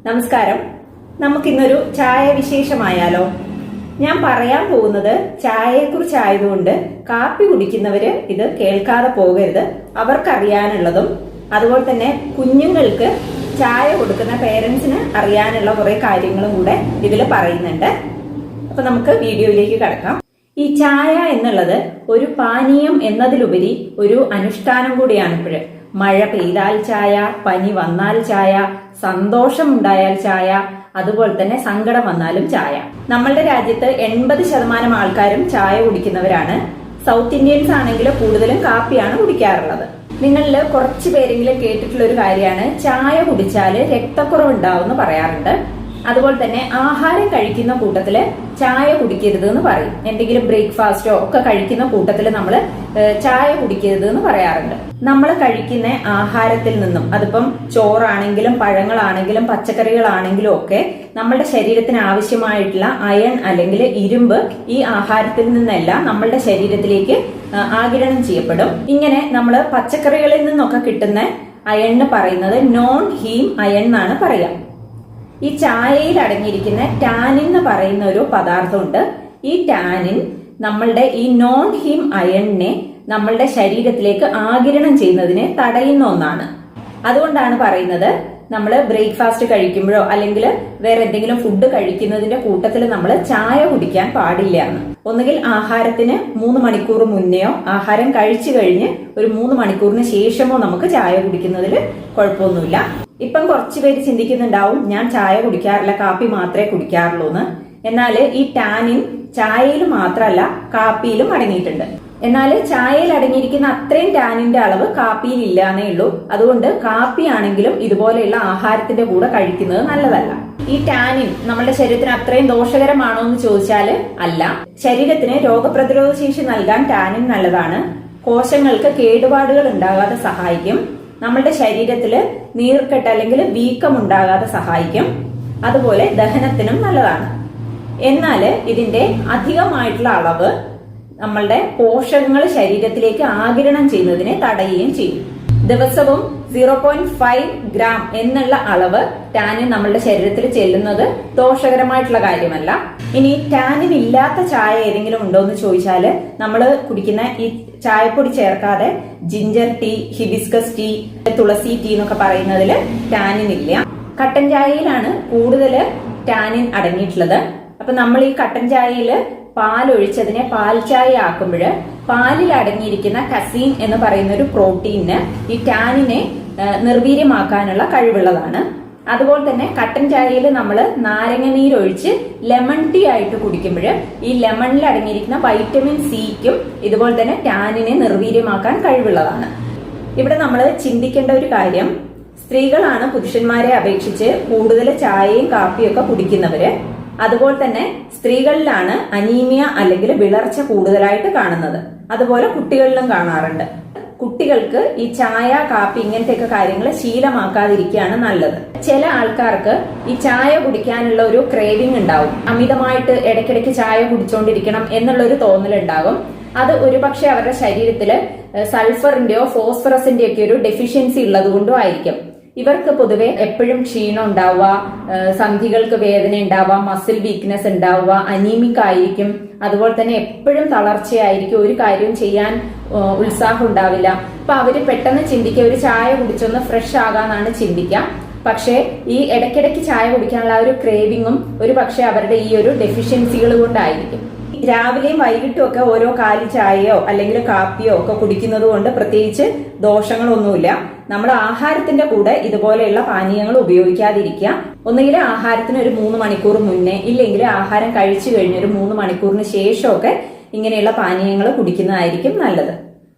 നമസ്കാരം. നമുക്കിന്നൊരു ചായ വിശേഷമായാലോ? ഞാൻ പറയാൻ പോകുന്നത് ചായയെക്കുറിച്ചായതുകൊണ്ട് കാപ്പി കുടിക്കുന്നവര് ഇത് കേൾക്കാതെ പോകരുത്. അവർക്കറിയാനുള്ളതും അതുപോലെ തന്നെ കുഞ്ഞുങ്ങൾക്ക് ചായ കൊടുക്കുന്ന പേരൻസിന് അറിയാനുള്ള കുറെ കാര്യങ്ങളും കൂടെ ഇതിൽ പറയുന്നുണ്ട്. അപ്പൊ നമുക്ക് വീഡിയോയിലേക്ക് കടക്കാം. ഈ ചായ എന്നുള്ളത് ഒരു പാനീയം എന്നതിലുപരി ഒരു അനുഷ്ഠാനം കൂടിയാണ്. ഇപ്പോഴ് മഴ പെയ്താൽ ചായ, പനി വന്നാൽ ചായ, സന്തോഷമുണ്ടായാൽ ചായ, അതുപോലെ തന്നെ സങ്കടം വന്നാലും ചായ. നമ്മളുടെ രാജ്യത്ത് 80% ആൾക്കാരും ചായ കുടിക്കുന്നവരാണ്. സൗത്ത് ഇന്ത്യൻസ് ആണെങ്കിൽ കൂടുതലും കാപ്പിയാണ് കുടിക്കാറുള്ളത്. നിങ്ങളിൽ കുറച്ച് പേരെങ്കിലും കേട്ടിട്ടുള്ള ഒരു കാര്യമാണ് ചായ കുടിച്ചാൽ രക്തക്കുറവ് ഉണ്ടാവും പറയാറുണ്ട്. അതുപോലെ തന്നെ ആഹാരം കഴിക്കുന്ന കൂട്ടത്തില് ചായ കുടിക്കരുത് എന്ന് പറയും. എന്തെങ്കിലും ബ്രേക്ക്ഫാസ്റ്റോ ഒക്കെ കഴിക്കുന്ന കൂട്ടത്തിൽ നമ്മൾ ചായ കുടിക്കരുത് എന്ന് പറയാറുണ്ട്. നമ്മൾ കഴിക്കുന്ന ആഹാരത്തിൽ നിന്നും, അതിപ്പം ചോറാണെങ്കിലും പഴങ്ങളാണെങ്കിലും പച്ചക്കറികളാണെങ്കിലും ഒക്കെ നമ്മളുടെ ശരീരത്തിന് ആവശ്യമായിട്ടുള്ള അയൺ അല്ലെങ്കിൽ ഇരുമ്പ് ഈ ആഹാരത്തിൽ നിന്നെല്ലാം നമ്മളുടെ ശരീരത്തിലേക്ക് ആഗിരണം ചെയ്യപ്പെടും. ഇങ്ങനെ നമ്മൾ പച്ചക്കറികളിൽ നിന്നൊക്കെ കിട്ടുന്ന അയണിന് പറയുന്നത് നോൺ ഹീം അയൺ എന്നാണ് പറയാം. ഈ ചായയിൽ അടങ്ങിയിരിക്കുന്ന ടാനിൻ എന്ന് പറയുന്ന ഒരു പദാർത്ഥമുണ്ട്. ഈ ടാനിൻ നമ്മളുടെ ഈ നോൺ ഹീം അയണിനെ നമ്മളുടെ ശരീരത്തിലേക്ക് ആഗിരണം ചെയ്യുന്നതിനെ തടയുന്ന ഒന്നാണ്. അതുകൊണ്ടാണ് പറയുന്നത് നമ്മൾ ബ്രേക്ക്ഫാസ്റ്റ് കഴിക്കുമ്പോഴോ അല്ലെങ്കിൽ വേറെ എന്തെങ്കിലും ഫുഡ് കഴിക്കുന്നതിന്റെ കൂട്ടത്തിൽ നമ്മൾ ചായ കുടിക്കാൻ പാടില്ല എന്ന്. ഒന്നുകിൽ ആഹാരത്തിന് 3 മണിക്കൂർ മുന്നെയോ ആഹാരം കഴിച്ചു കഴിഞ്ഞ് ഒരു 3 മണിക്കൂറിന് ശേഷമോ നമുക്ക് ചായ കുടിക്കുന്നതിൽ കുഴപ്പമൊന്നുമില്ല. ഇപ്പം കുറച്ചു പേര് ചിന്തിക്കുന്നുണ്ടാവും ഞാൻ ചായ കുടിക്കാറില്ല, കാപ്പി മാത്രമേ കുടിക്കാറുള്ളൂ എന്ന്. എന്നാൽ ഈ ടാനിൻ ചായയിൽ മാത്രമല്ല കാപ്പിയിലും അടങ്ങിയിട്ടുണ്ട്. എന്നാൽ ചായയിൽ അടങ്ങിയിരിക്കുന്ന അത്രയും ടാനിന്റെ അളവ് കാപ്പിയിൽ ഇല്ലാന്നേ ഉള്ളൂ. അതുകൊണ്ട് കാപ്പി ആണെങ്കിലും ഇതുപോലെയുള്ള ആഹാരത്തിന്റെ കൂടെ കഴിക്കുന്നത് നല്ലതല്ല. ഈ ടാനിൻ നമ്മുടെ ശരീരത്തിന് അത്രയും ദോഷകരമാണോ എന്ന് ചോദിച്ചാല് അല്ല. ശരീരത്തിന് രോഗപ്രതിരോധ ശേഷി നൽകാൻ ടാനിൻ നല്ലതാണ്. കോശങ്ങൾക്ക് കേടുപാടുകൾ ഉണ്ടാകാതെ സഹായിക്കും. നമ്മളുടെ ശരീരത്തില് നീർക്കെട്ട് അല്ലെങ്കിൽ വീക്കം ഉണ്ടാകാതെ സഹായിക്കും. അതുപോലെ ദഹനത്തിനും നല്ലതാണ്. എന്നാൽ ഇതിന്റെ അധികമായിട്ടുള്ള അളവ് നമ്മളുടെ പോഷകങ്ങൾ ശരീരത്തിലേക്ക് ആഗിരണം ചെയ്യുന്നതിനെ തടയുകയും ചെയ്യും. ദിവസവും 0.5 ഗ്രാം എന്നുള്ള അളവ് ടാനിൻ നമ്മളുടെ ശരീരത്തിൽ ചെല്ലുന്നത് ദോഷകരമായിട്ടുള്ള കാര്യമല്ല. ഇനി ടാനിൻ ഇല്ലാത്ത ചായ ഏതെങ്കിലും ഉണ്ടോ എന്ന് ചോദിച്ചാല് നമ്മൾ കുടിക്കുന്ന ഈ ചായപ്പൊടി ചേർക്കാതെ ജിഞ്ചർ ടീ, ഹിബിസ്കസ് ടീ, തുളസി ടീ എന്നൊക്കെ പറയുന്നതിൽ ടാനിൻ ഇല്ല. കട്ടൻ ചായയിലാണ് കൂടുതൽ ടാനിൻ അടങ്ങിയിട്ടുള്ളത്. അപ്പൊ നമ്മൾ ഈ കട്ടൻ ചായയിൽ പാലൊഴിച്ചതിനെ പാൽ ചായ ആക്കുമ്പോൾ പാലിൽ അടങ്ങിയിരിക്കുന്ന കസീൻ എന്ന് പറയുന്ന ഒരു പ്രോട്ടീന് ഈ ടാനിനെ നിർവീര്യമാക്കാനുള്ള കഴിവുള്ളതാണ്. അതുപോലെ തന്നെ കട്ടൻ ചായയിൽ നമ്മൾ നാരങ്ങ നീരൊഴിച്ച് ലെമൺ ടീ ആയിട്ട് കുടിക്കുമ്പോൾ ഈ ലെമണിൽ അടങ്ങിയിരിക്കുന്ന വൈറ്റമിൻ സിക്കും ഇതുപോലെ തന്നെ ടാനിനെ നിർവീര്യമാക്കാൻ കഴിവുള്ളതാണ്. ഇവിടെ നമ്മൾ ചിന്തിക്കേണ്ട ഒരു കാര്യം, സ്ത്രീകളാണ് പുരുഷന്മാരെ അപേക്ഷിച്ച് കൂടുതൽ ചായയും കാപ്പിയും ഒക്കെ കുടിക്കുന്നവര്. അതുപോലെ തന്നെ സ്ത്രീകളിലാണ് അനീമിയ അല്ലെങ്കിൽ വിളർച്ച കൂടുതലായിട്ട് കാണുന്നത്. അതുപോലെ കുട്ടികളിലും കാണാറുണ്ട്. കുട്ടികൾക്ക് ഈ ചായ, കാപ്പി ഇങ്ങനത്തെയൊക്കെ കാര്യങ്ങൾ ശീലമാക്കാതിരിക്കുകയാണ് നല്ലത്. ചില ആൾക്കാർക്ക് ഈ ചായ കുടിക്കാനുള്ള ഒരു ക്രേവിംഗ് ഉണ്ടാവും. അമിതമായിട്ട് ഇടയ്ക്കിടയ്ക്ക് ചായ കുടിച്ചോണ്ടിരിക്കണം എന്നുള്ളൊരു തോന്നലുണ്ടാകും. അത് ഒരുപക്ഷെ അവരുടെ ശരീരത്തില് സൾഫറിന്റെയോ ഫോസ്ഫറസിന്റെയോ ഒക്കെ ഒരു ഡെഫിഷ്യൻസി ഉള്ളത് കൊണ്ടും ആയിരിക്കും. ഇവർക്ക് പൊതുവെ എപ്പോഴും ക്ഷീണം ഉണ്ടാവുക, സന്ധികൾക്ക് വേദന ഉണ്ടാവുക, മസിൽ വീക്ക്നെസ് ഉണ്ടാവുക, അനീമിക് ആയിരിക്കും. അതുപോലെ തന്നെ എപ്പോഴും തളർച്ചയായിരിക്കും, ഒരു കാര്യം ചെയ്യാൻ ഉത്സാഹം ഉണ്ടാവില്ല. അപ്പൊ അവര് പെട്ടെന്ന് ചിന്തിക്കുക ഒരു ചായ കുടിച്ചൊന്ന് ഫ്രഷ് ആകാന്നാണ് ചിന്തിക്കുക. പക്ഷെ ഈ ഇടയ്ക്കിടയ്ക്ക് ചായ കുടിക്കാനുള്ള ഒരു ക്രേവിങ്ങും ഒരു പക്ഷെ അവരുടെ ഈ ഒരു ഡെഫിഷ്യൻസികൾ കൊണ്ടായിരിക്കും. രാവിലെയും വൈകിട്ടും ഒക്കെ ഓരോ കാലി ചായയോ അല്ലെങ്കിൽ കാപ്പിയോ ഒക്കെ കുടിക്കുന്നത് കൊണ്ട് പ്രത്യേകിച്ച് ദോഷങ്ങളൊന്നുമില്ല. നമ്മൾ ആഹാരത്തിന്റെ കൂടെ ഇതുപോലെയുള്ള പാനീയങ്ങൾ ഉപയോഗിക്കാതിരിക്കുക. ഒന്നുകിൽ ആഹാരത്തിന് ഒരു 3 മണിക്കൂർ മുന്നേ, ഇല്ലെങ്കിൽ ആഹാരം കഴിച്ചു കഴിഞ്ഞ് ഒരു 3 മണിക്കൂറിന് ശേഷമൊക്കെ ഇങ്ങനെയുള്ള പാനീയങ്ങൾ കുടിക്കുന്നതായിരിക്കും നല്ലത്.